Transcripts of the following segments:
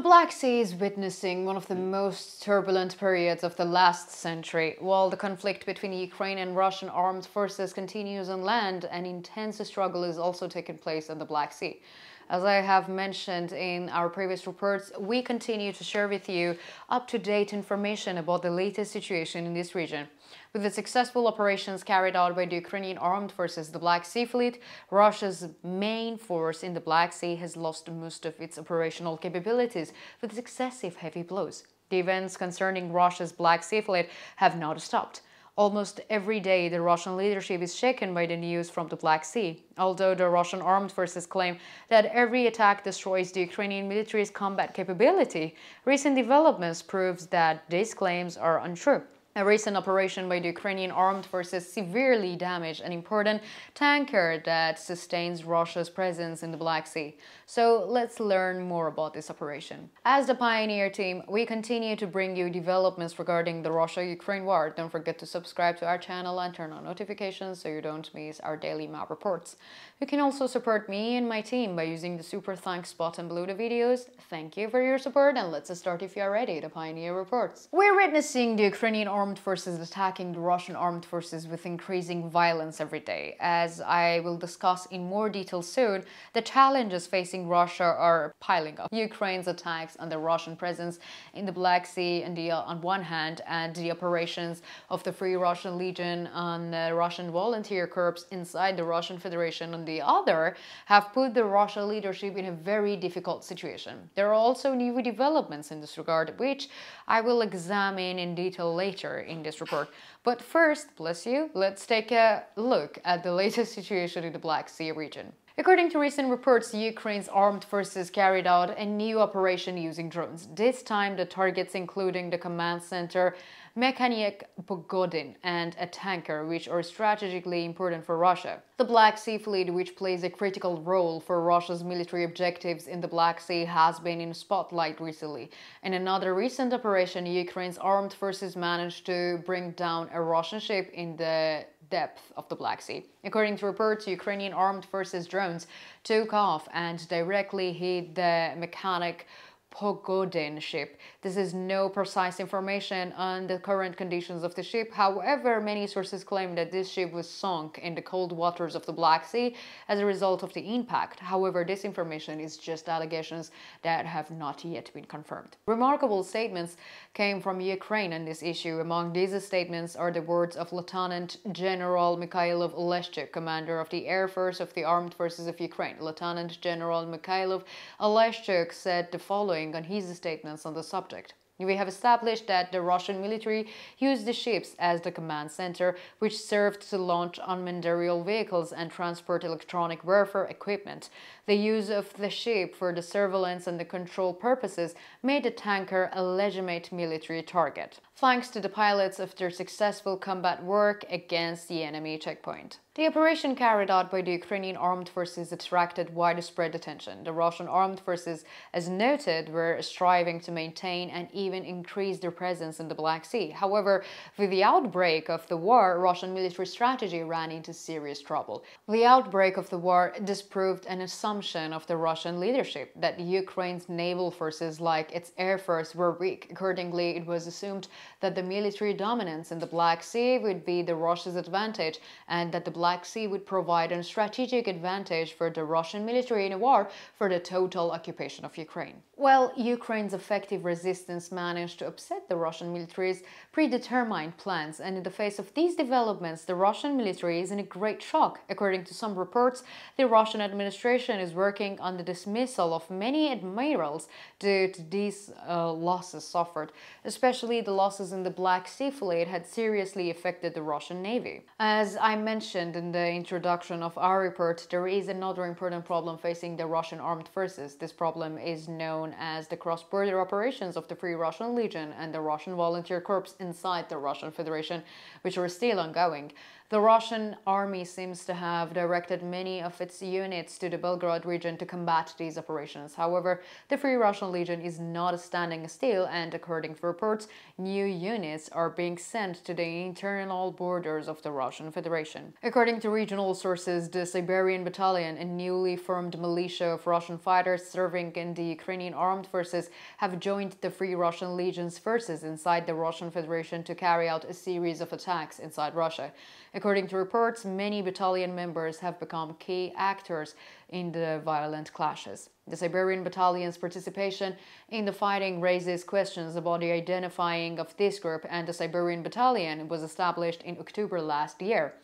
Black Sea is witnessing one of the most turbulent periods of the last century. While the conflict between Ukrainian and Russian armed forces continues on land, an intense struggle is also taking place on the Black Sea. As I have mentioned in our previous reports, we continue to share with you up-to-date information about the latest situation in this region. With the successful operations carried out by the Ukrainian Armed Forces, the Black Sea Fleet, Russia's main force in the Black Sea has lost most of its operational capabilities with successive heavy blows. The events concerning Russia's Black Sea Fleet have not stopped. Almost every day, the Russian leadership is shaken by the news from the Black Sea. Although the Russian armed forces claim that every attack destroys the Ukrainian military's combat capability, recent developments proves that these claims are untrue. A recent operation by the Ukrainian Armed Forces severely damaged an important tanker that sustains Russia's presence in the Black Sea. So let's learn more about this operation. As the Pioneer team, we continue to bring you developments regarding the Russia-Ukraine war. Don't forget to subscribe to our channel and turn on notifications so you don't miss our daily map reports. You can also support me and my team by using the super thanks button below the videos. Thank you for your support, and let's start if you are ready. The Pioneer reports. We're witnessing the Ukrainian Armed Forces attacking the Russian armed forces with increasing violence every day. As I will discuss in more detail soon, the challenges facing Russia are piling up. Ukraine's attacks on the Russian presence in the Black Sea on one hand, and the operations of the Free Russian Legion and the Russian volunteer corps inside the Russian Federation on the other, have put the Russian leadership in a very difficult situation. There are also new developments in this regard, which I will examine in detail later in this report. But first, bless you, let's take a look at the latest situation in the Black Sea region. According to recent reports, Ukraine's armed forces carried out a new operation using drones. This time, the targets including the command center, Mechanic Pogodin, and a tanker, which are strategically important for Russia. The Black Sea Fleet, which plays a critical role for Russia's military objectives in the Black Sea, has been in spotlight recently. In another recent operation, Ukraine's armed forces managed to bring down a Russian ship in the depth of the Black Sea. According to reports, Ukrainian armed forces drones took off and directly hit the Mechanic Pogodin ship. This is no precise information on the current conditions of the ship. However, many sources claim that this ship was sunk in the cold waters of the Black Sea as a result of the impact. However, this information is just allegations that have not yet been confirmed. Remarkable statements came from Ukraine on this issue. Among these statements are the words of Lieutenant General Mikhailov Oleshchuk, commander of the Air Force of the Armed Forces of Ukraine. Lieutenant General Mikhailov Oleshchuk said the following on his statements on the subject. We have established that the Russian military used the ships as the command center, which served to launch unmanned aerial vehicles and transport electronic warfare equipment. The use of the ship for the surveillance and the control purposes made the tanker a legitimate military target, thanks to the pilots of their successful combat work against the enemy checkpoint. The operation carried out by the Ukrainian Armed Forces attracted widespread attention. The Russian Armed Forces, as noted, were striving to maintain and even increase their presence in the Black Sea. However, with the outbreak of the war, Russian military strategy ran into serious trouble. The outbreak of the war disproved an assumption of the Russian leadership that Ukraine's naval forces, like its air force, were weak. Accordingly, it was assumed that the military dominance in the Black Sea would be the Russia's advantage, and that the Black Sea would provide a strategic advantage for the Russian military in a war for the total occupation of Ukraine. Well, Ukraine's effective resistance managed to upset the Russian military's predetermined plans, and in the face of these developments, the Russian military is in a great shock. According to some reports, the Russian administration is working on the dismissal of many admirals due to these losses suffered. Especially the losses in the Black Sea Fleet had seriously affected the Russian Navy. As I mentioned in the introduction of our report, there is another important problem facing the Russian armed forces. This problem is known as the cross-border operations of the Free Russian Legion and the Russian volunteer corps inside the Russian Federation, which are still ongoing. The Russian army seems to have directed many of its units to the Belgrade region to combat these operations. However, the Free Russian Legion is not standing still, and according to reports, new units are being sent to the internal borders of the Russian Federation. According to regional sources, the Siberian Battalion, a newly formed militia of Russian fighters serving in the Ukrainian Armed Forces, have joined the Free Russian Legion's forces inside the Russian Federation to carry out a series of attacks inside Russia. According to reports, many battalion members have become key actors in the violent clashes. The Siberian Battalion's participation in the fighting raises questions about the identifying of this group, and the Siberian Battalion was established in October last year.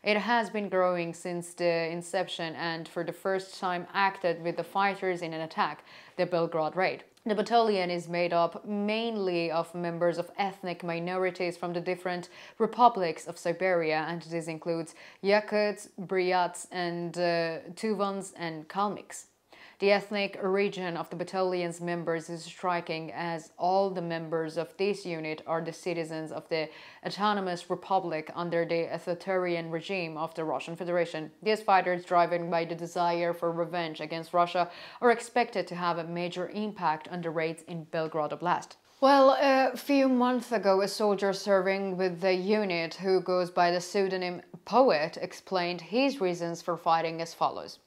It has been growing since the inception and for the first time acted with the fighters in an attack, the Belgrade raid. The battalion is made up mainly of members of ethnic minorities from the different republics of Siberia, and this includes Yakuts, Buryats, and Tuvans and Kalmyks. The ethnic origin of the battalion's members is striking, as all the members of this unit are the citizens of the autonomous republic under the authoritarian regime of the Russian Federation. These fighters, driven by the desire for revenge against Russia, are expected to have a major impact on the raids in Belgrade Oblast. Well, a few months ago, a soldier serving with the unit, who goes by the pseudonym Poet, explained his reasons for fighting as follows.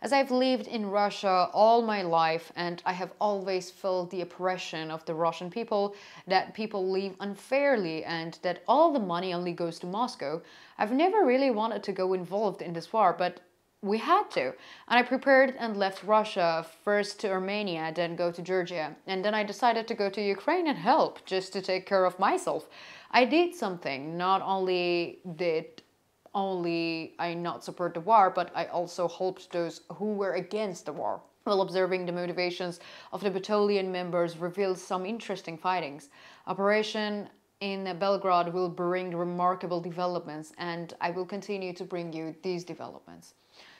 As I've lived in Russia all my life, and I have always felt the oppression of the Russian people, that people live unfairly and that all the money only goes to Moscow, I've never really wanted to go involved in this war, but we had to. And I prepared and left Russia, first to Armenia, then go to Georgia. And then I decided to go to Ukraine and help, just to take care of myself. I did something. Not only I not support the war, but I also helped those who were against the war. While observing the motivations of the battalion members reveals some interesting findings. Operation in Belgrade will bring remarkable developments, and I will continue to bring you these developments.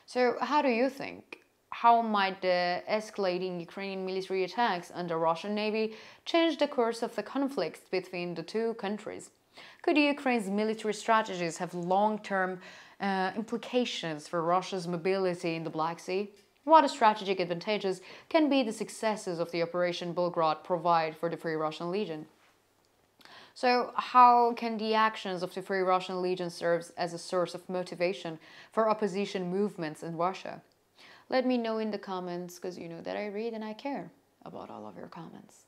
So how do you think? How might the escalating Ukrainian military attacks under Russian Navy change the course of the conflict between the two countries? Could Ukraine's military strategies have long-term implications for Russia's mobility in the Black Sea? What strategic advantages can be the successes of the Operation Belgrade provide for the Free Russian Legion? So how can the actions of the Free Russian Legion serve as a source of motivation for opposition movements in Russia? Let me know in the comments, because you know that I read and I care about all of your comments.